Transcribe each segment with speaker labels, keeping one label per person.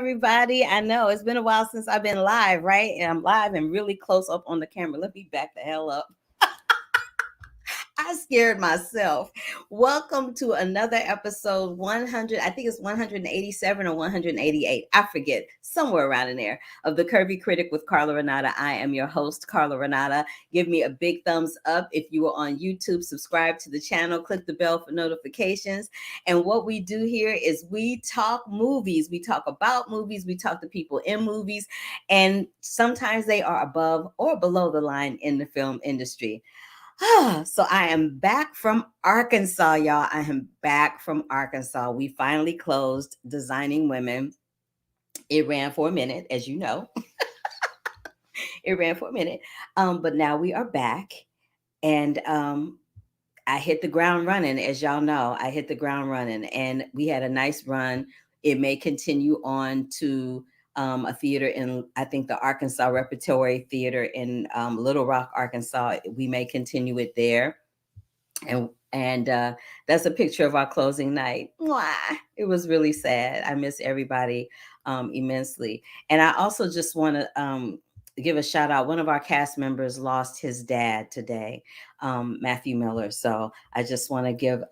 Speaker 1: everybody. I know it's been a while since I've been live, right? And I'm live and really close up on the camera. Let me back the hell up. I scared myself. Welcome to another episode 100. I think it's 187 or 188. I forget, somewhere around in there, of The Curvy Critic with Carla Renata. I am your host, Carla Renata. Give me a big thumbs up if you are on YouTube. Subscribe to the channel. Click the bell for notifications. And what we do here is we talk movies. We talk about movies. We talk to people in movies. And sometimes they are above or below the line in the film industry. So I am back from Arkansas, y'all. I am back from Arkansas. We finally closed Designing Women. It ran for a minute, as you know. It ran for a minute. But now we are back. And I hit the ground running, as y'all know. I hit the ground running. And we had a nice run. It may continue on to a theater in, I think, the Arkansas Repertory Theater in Little Rock, Arkansas. We may continue it there. And that's a picture of our closing night. Mwah! It was really sad. I miss everybody immensely. And I also just want to give a shout out. One of our cast members lost his dad today, Matthew Miller. So I just want to give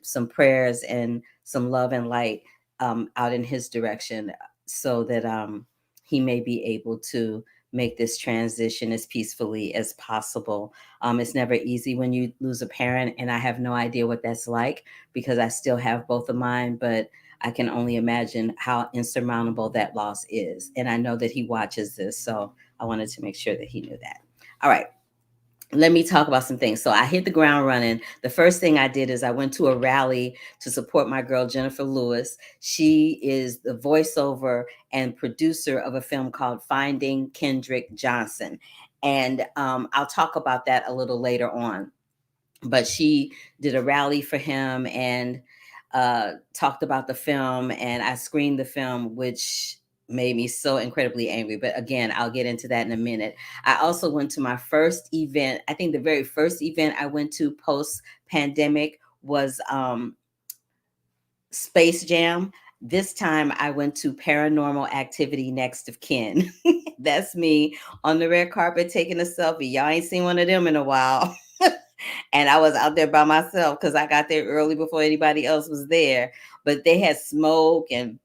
Speaker 1: some prayers and some love and light out in his direction, so that he may be able to make this transition as peacefully as possible. It's never easy when you lose a parent, and I have no idea what that's like because I still have both of mine, but I can only imagine how insurmountable that loss is. And I know that he watches this, so I wanted to make sure that he knew that. All right. Let me talk about some things. So I hit the ground running. The first thing I did is I went to a rally to support my girl, Jennifer Lewis. She is the voiceover and producer of a film called Finding Kendrick Johnson. And I'll talk about that a little later on. But she did a rally for him and talked about the film. And I screened the film, which made me so incredibly angry. But again, I'll get into that in a minute. I also went to my first event. I think the very first event I went to post-pandemic was Space Jam. This time I went to Paranormal Activity Next of Kin. That's me on the red carpet taking a selfie. Y'all ain't seen one of them in a while. And I was out there by myself because I got there early before anybody else was there. But they had smoke and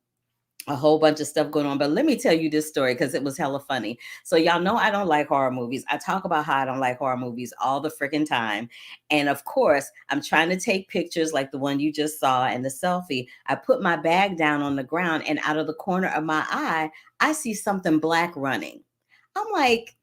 Speaker 1: a whole bunch of stuff going on. But let me tell you this story because it was hella funny. So y'all know I don't like horror movies. I talk about how I don't like horror movies all the freaking time. And of course, I'm trying to take pictures like the one you just saw and the selfie. I put my bag down on the ground, and out of the corner of my eye, I see something black running. I'm like,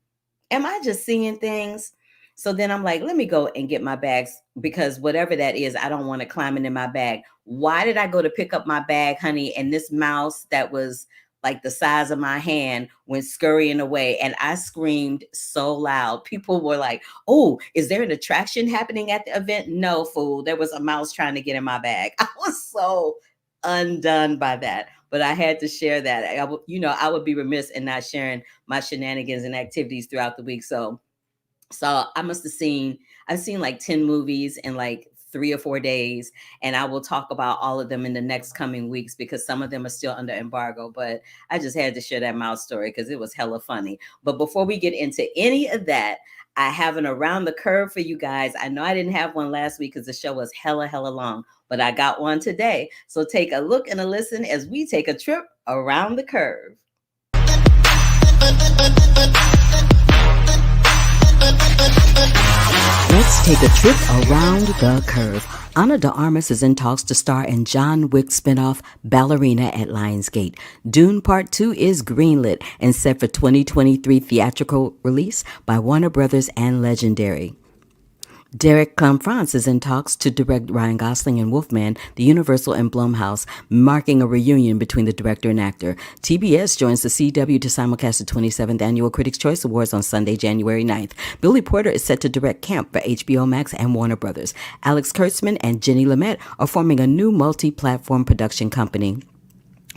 Speaker 1: am I just seeing things? So then I'm like, let me go and get my bags, because whatever that is, I don't want it climbing in my bag. Why did I go to pick up my bag, honey? And this mouse that was like the size of my hand went scurrying away. And I screamed so loud. People were like, oh, is there an attraction happening at the event? No, fool. There was a mouse trying to get in my bag. I was so undone by that. But I had to share that. I would be remiss in not sharing my shenanigans and activities throughout the week. So I've seen like 10 movies in like 3 or 4 days, and I will talk about all of them in the next coming weeks because some of them are still under embargo. But I just had to share that mouse story because it was hella funny. But before we get into any of that, I have an around the curve for you guys. I know I didn't have one last week because the show was hella long, but I got one today. So take a look and a listen as we take a trip around the curve.
Speaker 2: Let's take a trip around the curve. Ana de Armas is in talks to star in John Wick spinoff Ballerina at Lionsgate. Dune Part 2 is greenlit and set for 2023 theatrical release by Warner Brothers and Legendary. Derek Clamfrance is in talks to direct Ryan Gosling and Wolfman, the Universal and Blumhouse, marking a reunion between the director and actor. TBS joins the CW to simulcast the 27th Annual Critics' Choice Awards on Sunday, January 9th. Billy Porter is set to direct Camp for HBO Max and Warner Brothers. Alex Kurtzman and Jenny Lumet are forming a new multi-platform production company.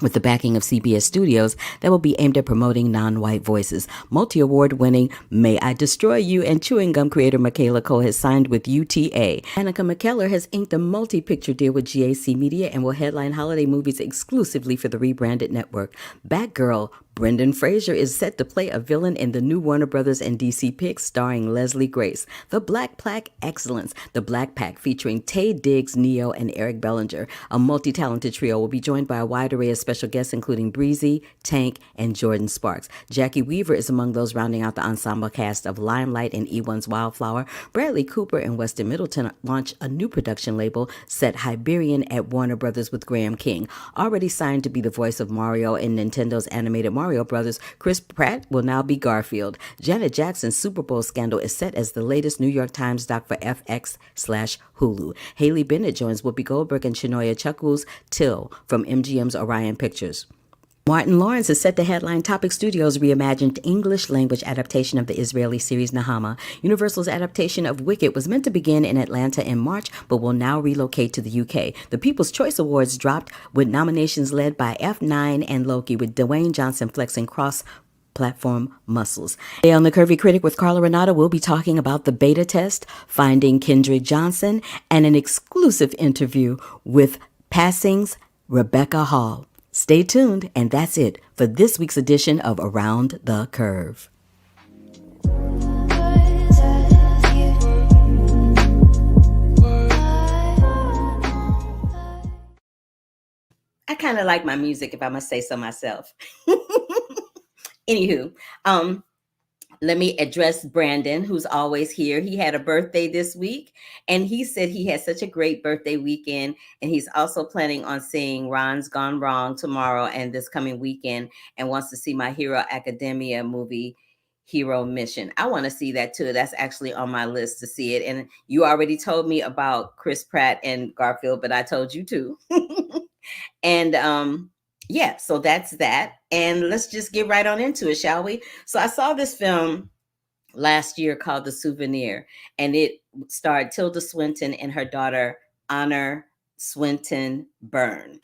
Speaker 2: with the backing of CBS Studios that will be aimed at promoting non-white voices. Multi-award winning May I Destroy You and Chewing Gum creator Michaela Cole has signed with UTA. Annika McKellar has inked a multi-picture deal with GAC Media and will headline holiday movies exclusively for the rebranded network. Batgirl Brendan Fraser is set to play a villain in the new Warner Brothers and DC pick starring Leslie Grace. The Black Pack Excellence, the Black Pack featuring Taye Diggs, Neo, and Eric Bellinger. A multi-talented trio will be joined by a wide array of special guests including Breezy, Tank, and Jordan Sparks. Jackie Weaver is among those rounding out the ensemble cast of Limelight and E1's Wildflower. Bradley Cooper and Weston Middleton launch a new production label set Hyperion at Warner Brothers with Graham King. Already signed to be the voice of Mario in Nintendo's animated Mario Brothers, Chris Pratt will now be Garfield. Janet Jackson's Super Bowl scandal is set as the latest New York Times doc for FX/Hulu. Haley Bennett joins Whoopi Goldberg and Shinoya Chuckles Till from MGM's Orion Pictures. Martin Lawrence is set to headline Topic Studios' reimagined English-language adaptation of the Israeli series Nahama. Universal's adaptation of Wicked was meant to begin in Atlanta in March, but will now relocate to the UK. The People's Choice Awards dropped with nominations led by F9 and Loki, with Dwayne Johnson flexing cross-platform muscles. Today on The Curvy Critic with Carla Renata, we'll be talking about the beta test, finding Kendrick Johnson, and an exclusive interview with Passing's Rebecca Hall. Stay tuned, and that's it for this week's edition of Around the Curve.
Speaker 1: I kind of like my music, if I must say so myself. Anywho, let me address Brandon, who's always here. He had a birthday this week, and he said he had such a great birthday weekend, and he's also planning on seeing Ron's Gone Wrong tomorrow and this coming weekend, and wants to see my Hero Academia movie, Hero Mission. I want to see that too. That's actually on my list to see it. And you already told me about Chris Pratt and Garfield, but I told you too. And yeah, so that's that. And let's just get right on into it, shall we? So I saw this film last year called The Souvenir, and it starred Tilda Swinton and her daughter, Honor Swinton Byrne.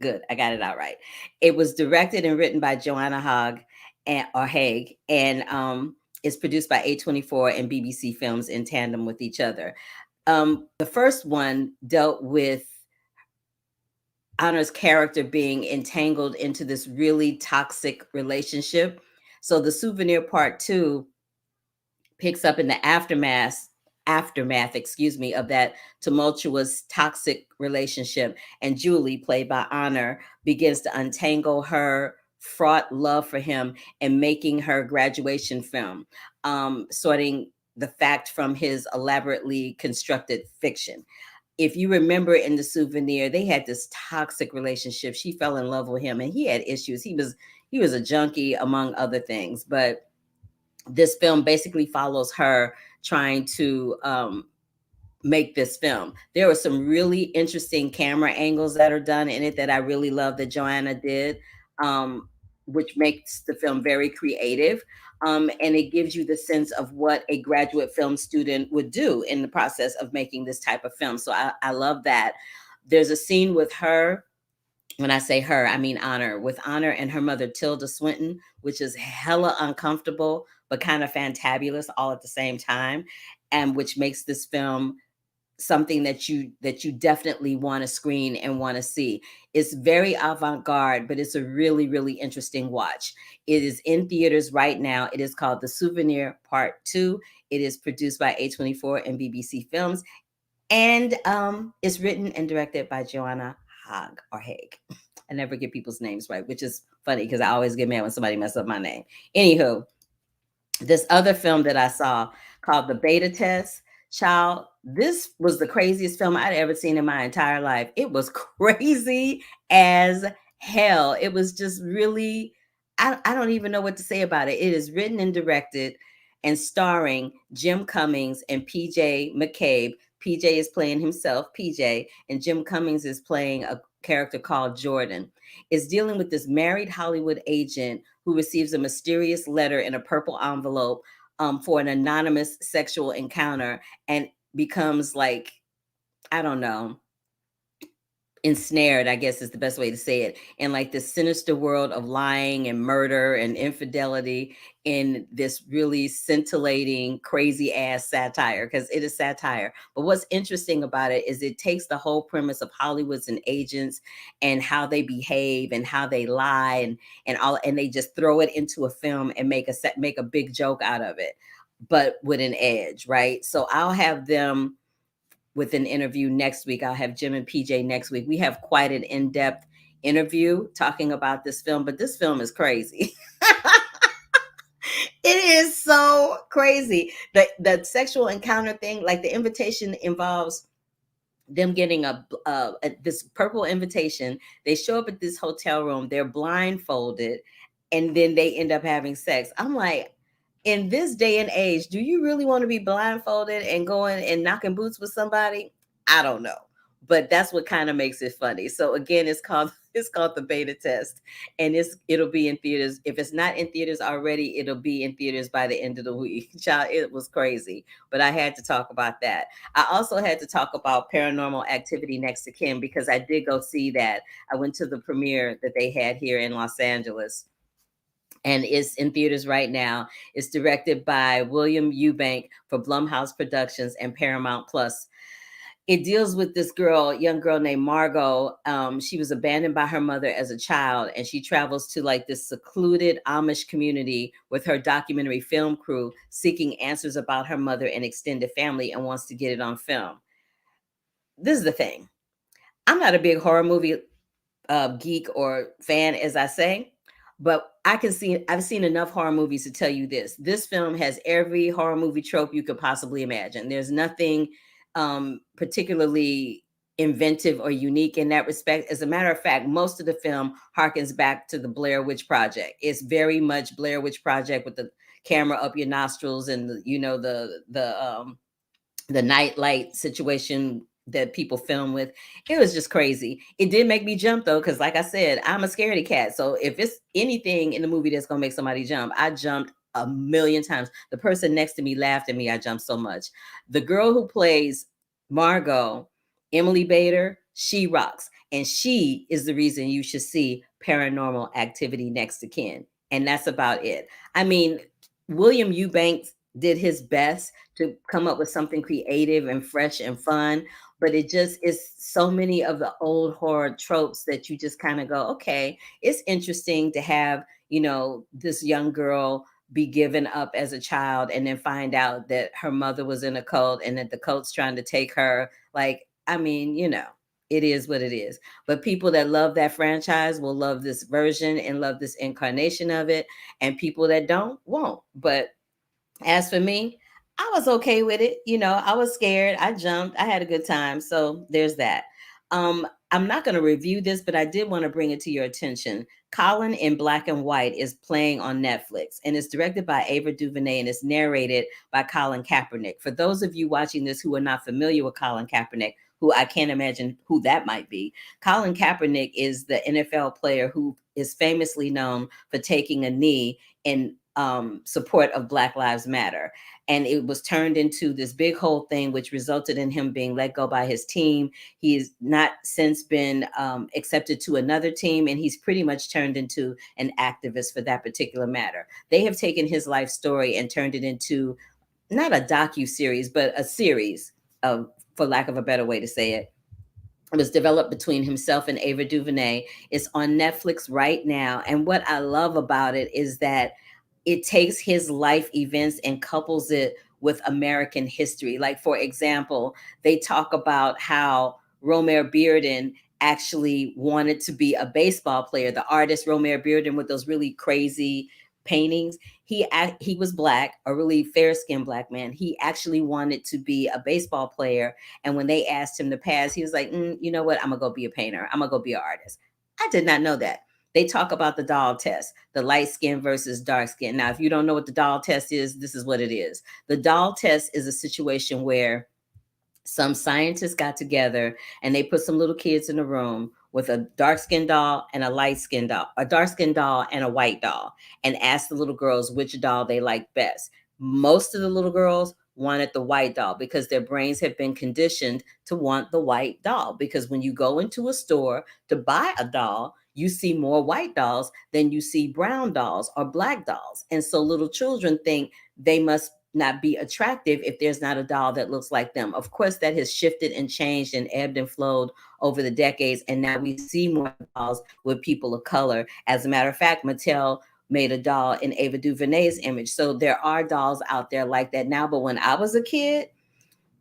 Speaker 1: Good, I got it out right. It was directed and written by Joanna Haig, and it's produced by A24 and BBC Films in tandem with each other. The first one dealt with Honor's character being entangled into this really toxic relationship. So The Souvenir Part 2 picks up in the aftermath, of that tumultuous, toxic relationship. And Julie, played by Honor, begins to untangle her fraught love for him and making her graduation film, sorting the fact from his elaborately constructed fiction. If you remember in The Souvenir, they had this toxic relationship. She fell in love with him and he had issues. He was a junkie, among other things. But this film basically follows her trying to make this film. There were some really interesting camera angles that are done in it that I really love that Joanna did, which makes the film very creative. And it gives you the sense of what a graduate film student would do in the process of making this type of film. So I love that. There's a scene with her. When I say her, I mean Honor, with Honor and her mother, Tilda Swinton, which is hella uncomfortable, but kind of fantabulous all at the same time, and which makes this film something that you definitely want to screen and want to see. It's very avant-garde, but it's a really, really interesting watch. It is in theaters right now. It is called The Souvenir Part 2. It is produced by A24 and BBC Films, and it's written and directed by Joanna Haig. I never get people's names right, which is funny because I always get mad when somebody messes up my name. Anywho, this other film that I saw called The Beta Test, child, this was the craziest film I'd ever seen in my entire life. It was crazy as hell. It was just really, I don't even know what to say about it. It is written and directed and starring Jim Cummings and PJ McCabe. PJ is playing himself, PJ, and Jim Cummings is playing a character called Jordan. Is dealing with this married Hollywood agent who receives a mysterious letter in a purple envelope for an anonymous sexual encounter, and becomes like, I don't know, ensnared, I guess is the best way to say it, in like this sinister world of lying and murder and infidelity, in this really scintillating, crazy ass satire, because it is satire. But what's interesting about it is it takes the whole premise of Hollywood's and agents and how they behave and how they lie and all, and they just throw it into a film and make a big joke out of it, but with an edge, right? So I'll have them with an interview next week. I'll have Jim and PJ next week. We have quite an in-depth interview talking about this film, but this film is crazy. It is so crazy. The sexual encounter thing, like the invitation involves them getting this purple invitation. They show up at this hotel room, they're blindfolded, and then they end up having sex. I'm like, in this day and age, do you really want to be blindfolded and going and knocking boots with somebody? I don't know. But that's what kind of makes it funny. So again, it's called the beta test, and it'll be in theaters. If it's not in theaters already, it'll be in theaters by the end of the week. Child, it was crazy. But I had to talk about that. I also had to talk about Paranormal Activity Next to Kin, because I did go see that. I went to the premiere that they had here in Los Angeles, and it's in theaters right now. It's directed by William Eubank for Blumhouse Productions and Paramount Plus. It deals with this young girl named Margot. She was abandoned by her mother as a child, and she travels to like this secluded Amish community with her documentary film crew, seeking answers about her mother and extended family, and wants to get it on film. This is the thing. I'm not a big horror movie geek or fan, as I say, but I've seen enough horror movies to tell you this. This film has every horror movie trope you could possibly imagine. There's nothing particularly inventive or unique in that respect. As a matter of fact, most of the film harkens back to the Blair Witch Project. It's very much Blair Witch Project, with the camera up your nostrils and the night light situation that people film with. It was just crazy. It did make me jump though, because like I said, I'm a scaredy cat. So if it's anything in the movie that's gonna make somebody jump, I jumped a million times. The person next to me laughed at me. I jumped so much. The girl who plays Margot, Emily Bader, she rocks. And she is the reason you should see Paranormal Activity Next to Kin. And that's about it. I mean, William Eubanks did his best to come up with something creative and fresh and fun, but it just is so many of the old horror tropes that you just kind of go, okay, it's interesting to have, this young girl be given up as a child and then find out that her mother was in a cult and that the cult's trying to take her. Like, I mean, it is what it is. But people that love that franchise will love this version and love this incarnation of it, and people that don't won't. But as for me, I was okay with it. I was scared. I jumped. I had a good time. So there's that. I'm not going to review this, but I did want to bring it to your attention. Colin in Black and White is playing on Netflix, and it's directed by Ava DuVernay and it's narrated by Colin Kaepernick. For those of you watching this who are not familiar with Colin Kaepernick, who I can't imagine who that might be, Colin Kaepernick is the NFL player who is famously known for taking a knee in support of Black Lives Matter. And it was turned into this big whole thing, which resulted in him being let go by his team. He's not since been accepted to another team, and he's pretty much turned into an activist for that particular matter. They have taken his life story and turned it into not a docu-series, but a series of, for lack of a better way to say it. It was developed between himself and Ava DuVernay. It's on Netflix right now. And what I love about it is that it takes his life events and couples it with American history. Like, for example, they talk about how Romare Bearden actually wanted to be a baseball player. The artist Romare Bearden, with those really crazy paintings, he was Black, a really fair-skinned Black man. He actually wanted to be a baseball player, and when they asked him to pass, he was like, you know what, I'm gonna go be a painter, I'm gonna go be an artist. I did not know that. They talk about the doll test, the light skin versus dark skin. Now, if you don't know what the doll test is, this is what it is. The doll test is a situation where some scientists got together and they put some little kids in a room with a dark skinned doll and a light skinned doll, a dark skinned doll and a white doll, and asked the little girls which doll they liked best. Most of the little girls wanted the white doll because their brains have been conditioned to want the white doll. Because when you go into a store to buy a doll, you see more white dolls than you see brown dolls or black dolls. And so little children think they must not be attractive if there's not a doll that looks like them. Of course, that has shifted and changed and ebbed and flowed over the decades. And now we see more dolls with people of color. As a matter of fact, Mattel made a doll in Ava DuVernay's image. So there are dolls out there like that now. But when I was a kid,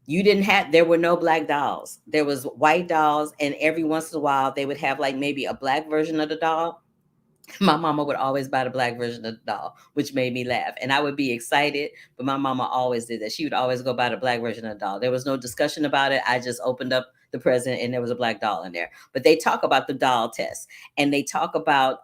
Speaker 1: there were no black dolls. There was white dolls. And every once in a while, they would have like maybe a black version of the doll. My mama would always buy the black version of the doll, which made me laugh. And I would be excited, but my mama always did that. She would always go buy the black version of the doll. There was no discussion about it. I just opened up the present and there was a black doll in there. But they talk about the doll test, and they talk about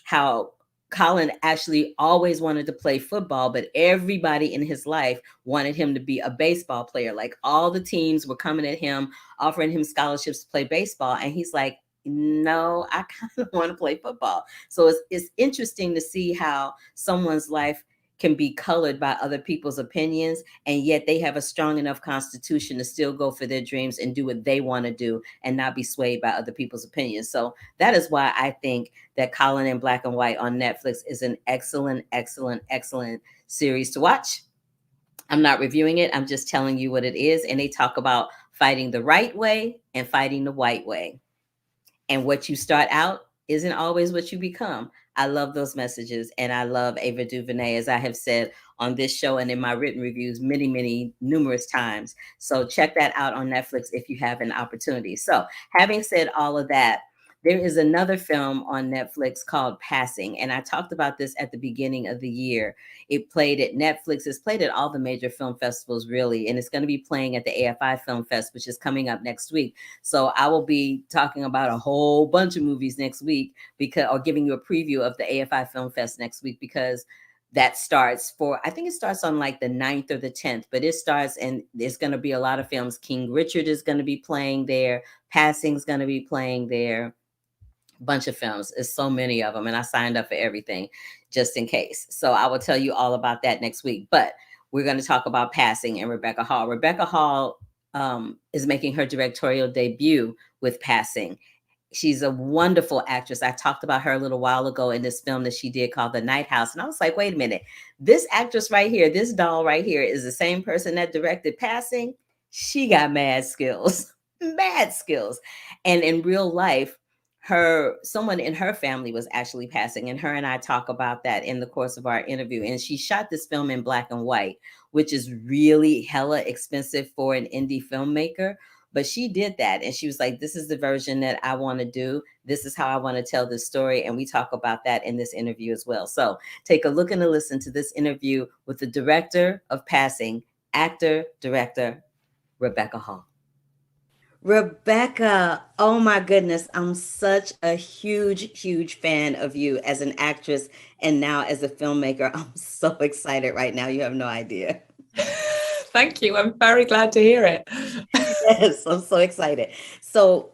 Speaker 1: how Colin actually always wanted to play football, but everybody in his life wanted him to be a baseball player. Like all the teams were coming at him, offering him scholarships to play baseball. And he's like, no, I kind of want to play football. So it's interesting to see how someone's life can be colored by other people's opinions, and yet they have a strong enough constitution to still go for their dreams and do what they want to do and not be swayed by other people's opinions. So that is why I think that Colin in Black and White on Netflix is an excellent, excellent, excellent series to watch. I'm not reviewing it. I'm just telling you what it is. And they talk about fighting the right way and fighting the white way. And what you start out isn't always what you become. I love those messages. And I love Ava DuVernay, as I have said on this show and in my written reviews numerous times. So check that out on Netflix if you have an opportunity. So having said all of that, there is another film on Netflix called Passing. And I talked about this at the beginning of the year. It played at Netflix. It's played at all the major film festivals, really. And it's going to be playing at the AFI Film Fest, which is coming up next week. So I will be talking about a whole bunch of movies next week, or giving you a preview of the AFI Film Fest next week, because that starts I think it starts on like the 9th or the 10th, but it starts, and there's going to be a lot of films. King Richard is going to be playing there. Passing's going to be playing there. Bunch of films. It's so many of them, and I signed up for everything just in case. So I will tell you all about that next week. But we're going to talk about Passing and Rebecca Hall. Rebecca Hall is making her directorial debut with Passing. She's a wonderful actress. I talked about her a little while ago in this film that she did called The Night House. And I was like, wait a minute, this actress right here, this doll right here is the same person that directed Passing. She got mad skills, mad skills. And in real life, someone in her family was actually passing, and her and I talk about that in the course of our interview. And she shot this film in black and white, which is really hella expensive for an indie filmmaker. But she did that, and she was like, this is the version that I want to do. This is how I want to tell this story. And we talk about that in this interview as well. So take a look and a listen to this interview with the director of Passing, actor, director, Rebecca Hall. Rebecca, oh my goodness, I'm such a huge, huge fan of you as an actress and now as a filmmaker. I'm so excited right now. You have no idea.
Speaker 3: Thank you. I'm very glad to hear it.
Speaker 1: Yes, I'm so excited. So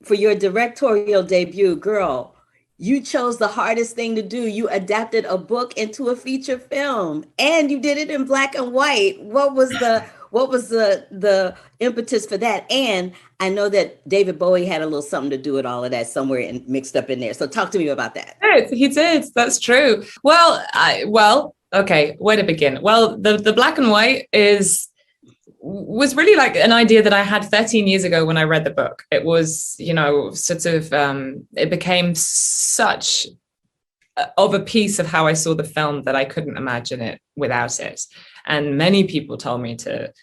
Speaker 1: for your directorial debut, girl, you chose the hardest thing to do. You adapted a book into a feature film, and you did it in black and white. What was the impetus for that? And I know that David Bowie had a little something to do with all of that somewhere and mixed up in there. So talk to me about that.
Speaker 3: He did. That's true. Well, okay, where to begin? Well, the black and white was really like an idea that I had 13 years ago when I read the book. It was, sort of, it became such of a piece of how I saw the film that I couldn't imagine it without it. And many people told me to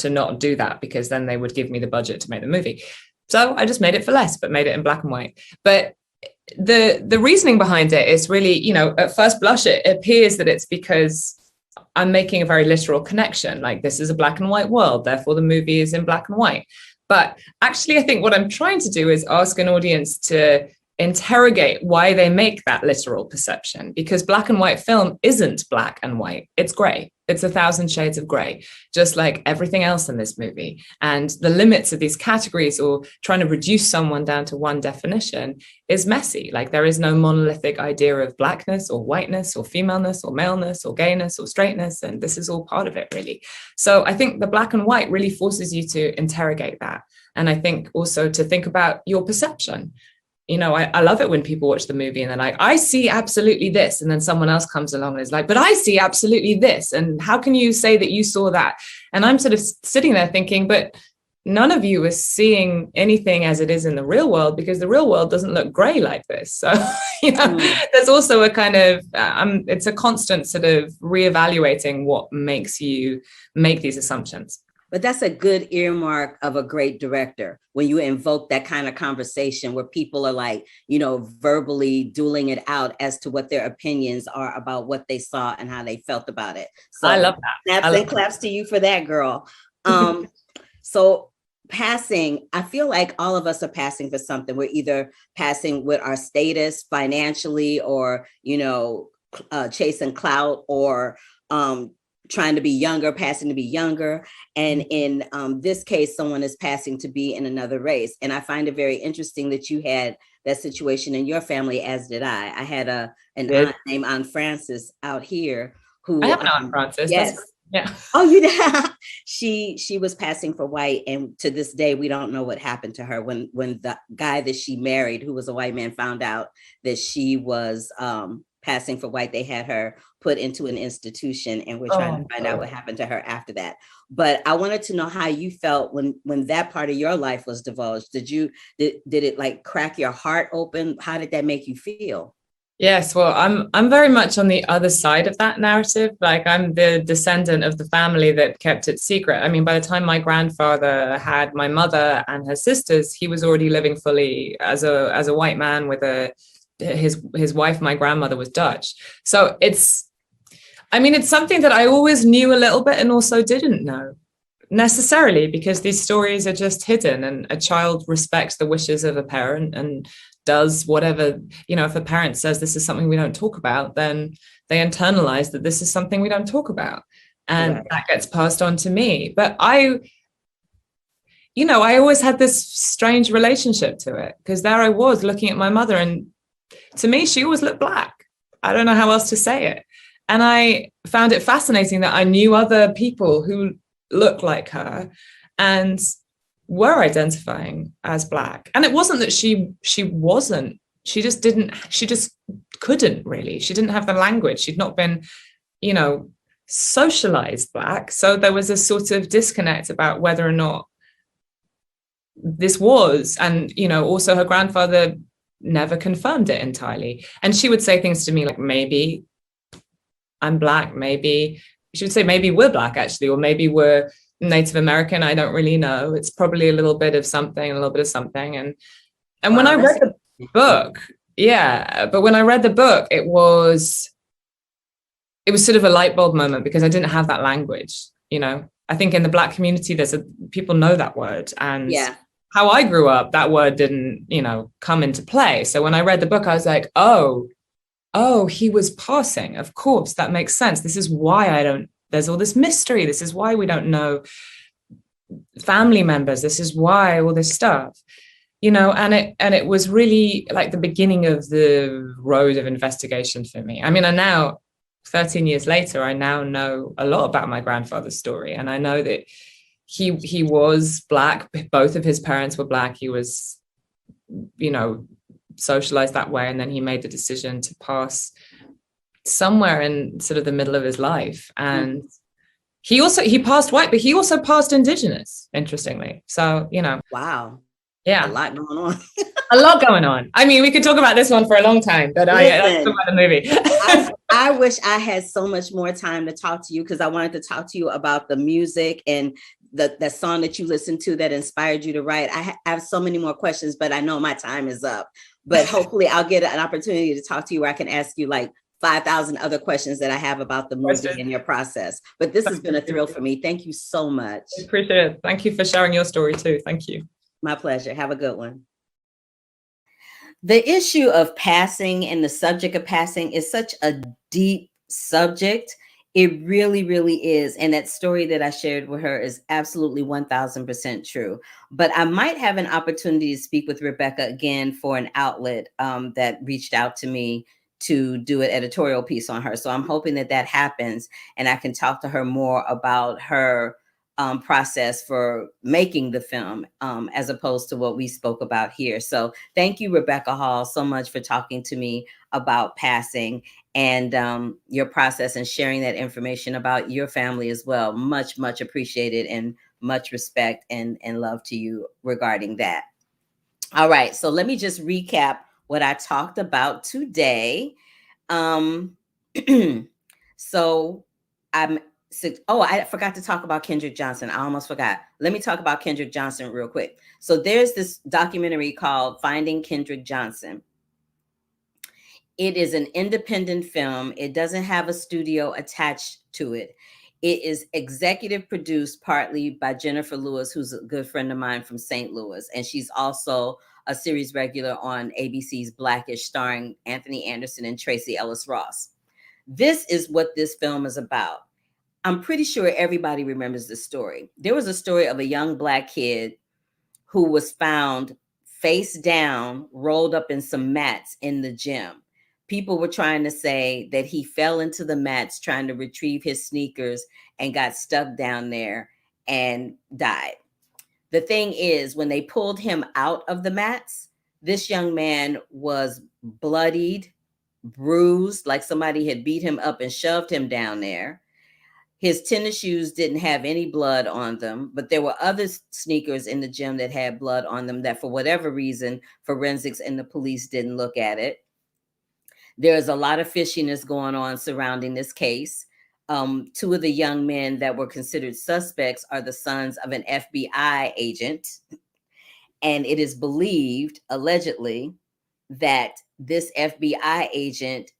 Speaker 3: not do that, because then they would give me the budget to make the movie. So I just made it for less, but made it in black and white. But the reasoning behind it is really, at first blush, it appears that it's because I'm making a very literal connection. Like, this is a black and white world, therefore the movie is in black and white. But actually, I think what I'm trying to do is ask an audience to interrogate why they make that literal perception, because black and white film isn't black and white. It's gray. It's 1,000 shades of gray, just like everything else in this movie. And the limits of these categories, or trying to reduce someone down to one definition, is messy. Like, there is no monolithic idea of blackness or whiteness or femaleness or maleness or gayness or straightness. And this is all part of it, really. So I think the black and white really forces you to interrogate that. And I think also to think about your perception. You know, I love it when people watch the movie and they're like, I see absolutely this. And then someone else comes along and is like, but I see absolutely this. And how can you say that you saw that? And I'm sort of sitting there thinking, but none of you is seeing anything as it is in the real world, because the real world doesn't look gray like this. So, you know, there's also a kind of, it's a constant sort of reevaluating what makes you make these assumptions.
Speaker 1: But that's a good earmark of a great director, when you invoke that kind of conversation where people are like, you know, verbally dueling it out as to what their opinions are about what they saw and how they felt about it. So
Speaker 3: I love that.
Speaker 1: Snaps and claps to you for that, girl. So passing, I feel like all of us are passing for something. We're either passing with our status financially, or, you know, chasing clout, or trying to be younger, passing to be younger. And in this case, someone is passing to be in another race. And I find it very interesting that you had that situation in your family, as did I. I had an aunt named Aunt Frances out here who—
Speaker 3: I have an Aunt Frances.
Speaker 1: Yes.
Speaker 3: Yeah.
Speaker 1: Oh, you did? She was passing for white. And to this day, we don't know what happened to her. When the guy that she married, who was a white man, found out that she was passing for white, they had her put into an institution, and we're trying to find out what happened to her after that. But I wanted to know how you felt when that part of your life was divulged. Did it like crack your heart open? How did that make you feel?
Speaker 3: Yes, well, I'm very much on the other side of that narrative. Like, I'm the descendant of the family that kept it secret. I mean, by the time my grandfather had my mother and her sisters, he was already living fully as a white man with his wife. My grandmother was Dutch. So it's something that I always knew a little bit and also didn't know necessarily, because these stories are just hidden, and a child respects the wishes of a parent and does whatever, you know, if a parent says this is something we don't talk about, then they internalize that this is something we don't talk about. And that gets passed on to me. But I always had this strange relationship to it, because there I was looking at my mother, and to me, she always looked black. I don't know how else to say it. And I found it fascinating that I knew other people who looked like her and were identifying as black. And it wasn't that she wasn't, she just couldn't really. She didn't have the language. She'd not been, you know, socialized black. So there was a sort of disconnect about whether or not this was, and, you know, also her grandfather never confirmed it entirely. And she would say things to me like, maybe I'm black, maybe she would say, maybe we're black actually, or maybe we're Native American. I don't really know. It's probably a little bit of something, a little bit of something. And when I read the book, but when I read the book, it was sort of a light bulb moment, because I didn't have that language. You know, I think in the black community, people know that word, and how I grew up, that word didn't, you know, come into play. So when I read the book, I was like, oh, he was passing. Of course, that makes sense. This is why there's all this mystery. This is why we don't know family members. This is why all this stuff, you know, and it was really like the beginning of the road of investigation for me. I mean, 13 years later, I now know a lot about my grandfather's story. And I know that he was black. Both of his parents were black. He was, you know, socialized that way. And then he made the decision to pass somewhere in sort of the middle of his life. And he passed white, but he also passed indigenous, interestingly. So, you know.
Speaker 1: Wow.
Speaker 3: Yeah.
Speaker 1: A lot going on.
Speaker 3: A lot going on. I mean, we could talk about this one for a long time, but I talk about the movie.
Speaker 1: I wish I had so much more time to talk to you, because I wanted to talk to you about the music and the song that you listened to that inspired you to write. I have so many more questions, but I know my time is up. But hopefully I'll get an opportunity to talk to you where I can ask you like 5,000 other questions that I have about the movie and your process. But this has been a thrill for me. Thank you so much.
Speaker 3: I appreciate it. Thank you for sharing your story too. Thank you.
Speaker 1: My pleasure. Have a good one. The issue of passing and the subject of passing is such a deep subject. It really, really is. And that story that I shared with her is absolutely 1000% true. But I might have an opportunity to speak with Rebecca again for an outlet that reached out to me to do an editorial piece on her. So I'm hoping that that happens and I can talk to her more about her process for making the film as opposed to what we spoke about here. So thank you, Rebecca Hall, so much for talking to me about passing and your process and sharing that information about your family as well. Much, much appreciated and much respect and love to you regarding that. All right, so let me just recap what I talked about today. Um, so I'm oh, I forgot to talk about Kendrick Johnson. I almost forgot. Let me talk about Kendrick Johnson real quick. So there's this documentary called Finding Kendrick Johnson. It is an independent film. It doesn't have a studio attached to it. It is executive produced partly by Jennifer Lewis, who's a good friend of mine from St. Louis. And she's also a series regular on ABC's Blackish, starring Anthony Anderson and Tracy Ellis Ross. This is what this film is about. I'm pretty sure everybody remembers this story. There was a story of a young Black kid who was found face down, rolled up in some mats in the gym. People were trying to say that he fell into the mats trying to retrieve his sneakers and got stuck down there and died. The thing is, when they pulled him out of the mats, this young man was bloodied, bruised, like somebody had beat him up and shoved him down there. His tennis shoes didn't have any blood on them, but there were other sneakers in the gym that had blood on them that, for whatever reason, forensics and the police didn't look at it. There's a lot of fishiness going on surrounding this case. Two of the young men that were considered suspects are the sons of an FBI agent. And it is believed, allegedly, that this FBI agent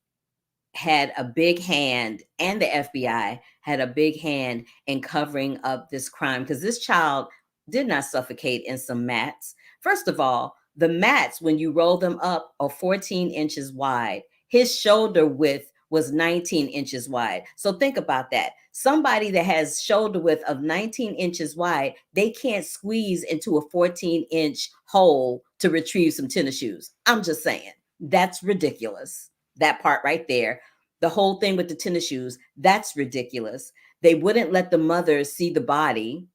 Speaker 1: had a big hand, and the FBI had a big hand in covering up this crime, because this child did not suffocate in some mats. First of all, the mats, when you roll them up, are 14 inches wide. His shoulder width was 19 inches wide. So think about that. Somebody that has shoulder width of 19 inches wide, they can't squeeze into a 14-inch hole to retrieve some tennis shoes. I'm just saying, that's ridiculous. That part right there. The whole thing with the tennis shoes, that's ridiculous. They wouldn't let the mother see the body.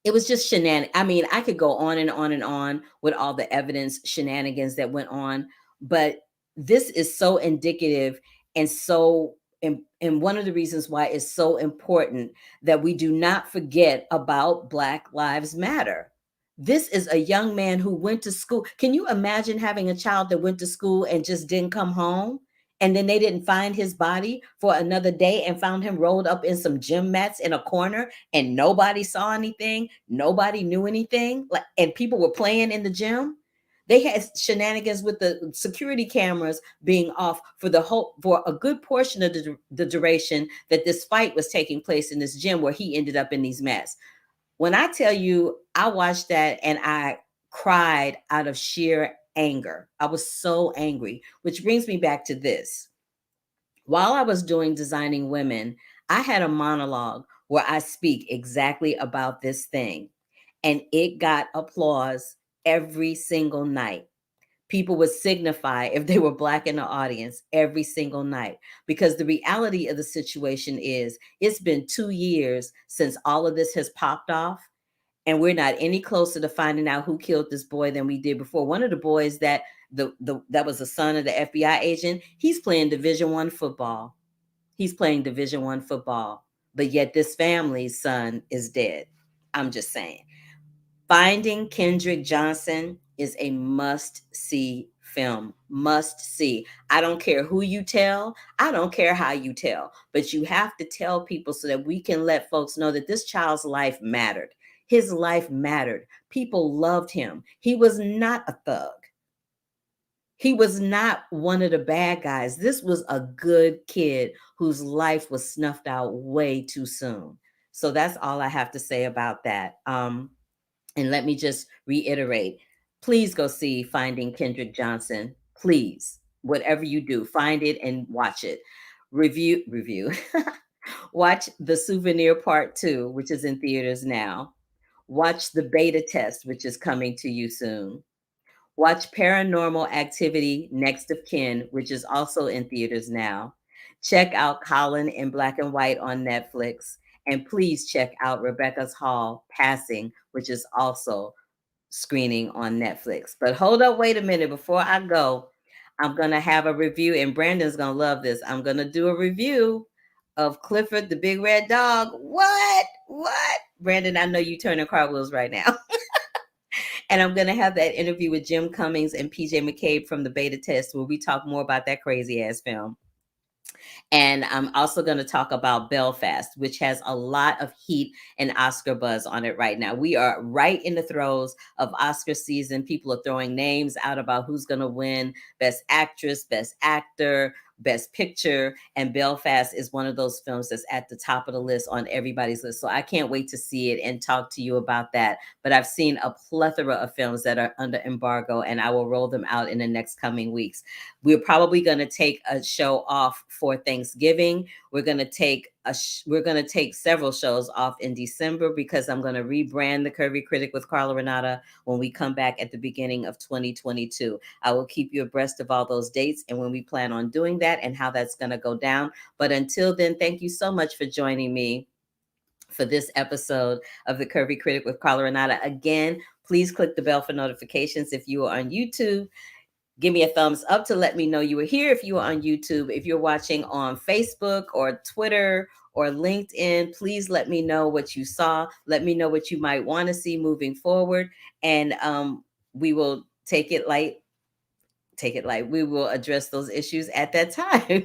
Speaker 1: It was just shenanigans. I mean, I could go on and on and on with all the evidence shenanigans that went on, but this is so indicative and so, and one of the reasons why it's so important that we do not forget about Black Lives Matter. This is a young man who went to school. Can you imagine having a child that went to school and just didn't come home? And then they didn't find his body for another day and found him rolled up in some gym mats in a corner, and nobody saw anything. Nobody knew anything. Like, and people were playing in the gym. They had shenanigans with the security cameras being off for a good portion of the duration that this fight was taking place in this gym where he ended up in these mats. When I tell you, I watched that and I cried out of sheer anger. I was so angry, which brings me back to this. While I was doing Designing Women, I had a monologue where I speak exactly about this thing, and it got applause every single night. People would signify if they were Black in the audience every single night, because the reality of the situation is it's been 2 years since all of this has popped off, and we're not any closer to finding out who killed this boy than we did before. One of the boys that that was the son of the FBI agent, he's playing Division I football. He's playing Division I football, but yet this family's son is dead. I'm just saying. Finding Kendrick Johnson is a must-see film. Must see. I don't care who you tell. I don't care how you tell, but you have to tell people so that we can let folks know that this child's life mattered. His life mattered. People loved him. He was not a thug. He was not one of the bad guys. This was a good kid whose life was snuffed out way too soon. So that's all I have to say about that. And let me just reiterate, please go see Finding Kendrick Johnson. Please, whatever you do, find it and watch it. Review. Watch The Souvenir Part 2, which is in theaters now. Watch The Beta Test, which is coming to you soon. Watch Paranormal Activity Next of Kin, which is also in theaters now. Check out Colin in Black and White on Netflix. And please check out Rebecca's Hall Passing, which is also screening on Netflix. But hold up, wait a minute. Before I go, I'm going to have a review, and Brandon's going to love this. I'm going to do a review of Clifford the Big Red Dog. What? Brandon, I know you turning cartwheels right now. And I'm going to have that interview with Jim Cummings and PJ McCabe from the Beta Test, where we talk more about that crazy ass film. And I'm also going to talk about Belfast, which has a lot of heat and Oscar buzz on it right now. We are right in the throes of Oscar season. People are throwing names out about who's going to win Best Actress, Best Actor, Best Picture, and Belfast is one of those films that's at the top of the list on everybody's list. So I can't wait to see it and talk to you about that. But I've seen a plethora of films that are under embargo, and I will roll them out in the next coming weeks. We're probably going to take a show off for Thanksgiving. We're going to take several shows off in December because I'm going to rebrand the Curvy Critic with Carla Renata when we come back at the beginning of 2022. I will keep you abreast of all those dates and when we plan on doing that and how that's going to go down. But until then, thank you so much for joining me for this episode of the Curvy Critic with Carla Renata. Again, please click the bell for notifications if you are on YouTube. Give me a thumbs up to let me know you were here if you are on YouTube. If you're watching on Facebook or Twitter or LinkedIn, please let me know what you saw. Let me know what you might want to see moving forward. And we will take it light. We will address those issues at that time.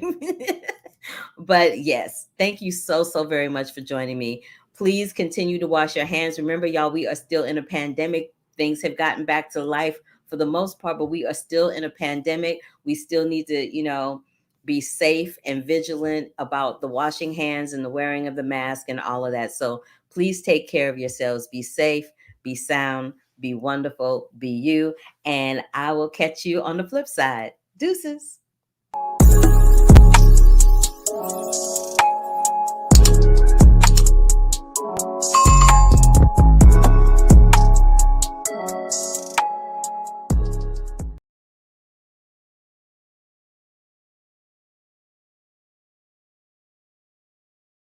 Speaker 1: But yes, thank you so very much for joining me. Please continue to wash your hands. Remember, y'all, we are still in a pandemic. Things have gotten back to life for the most part, but we are still in a pandemic. We still need to, be safe and vigilant about the washing hands and the wearing of the mask and all of that. So please take care of yourselves. Be safe, be sound, be wonderful, be you. And I will catch you on the flip side. Deuces.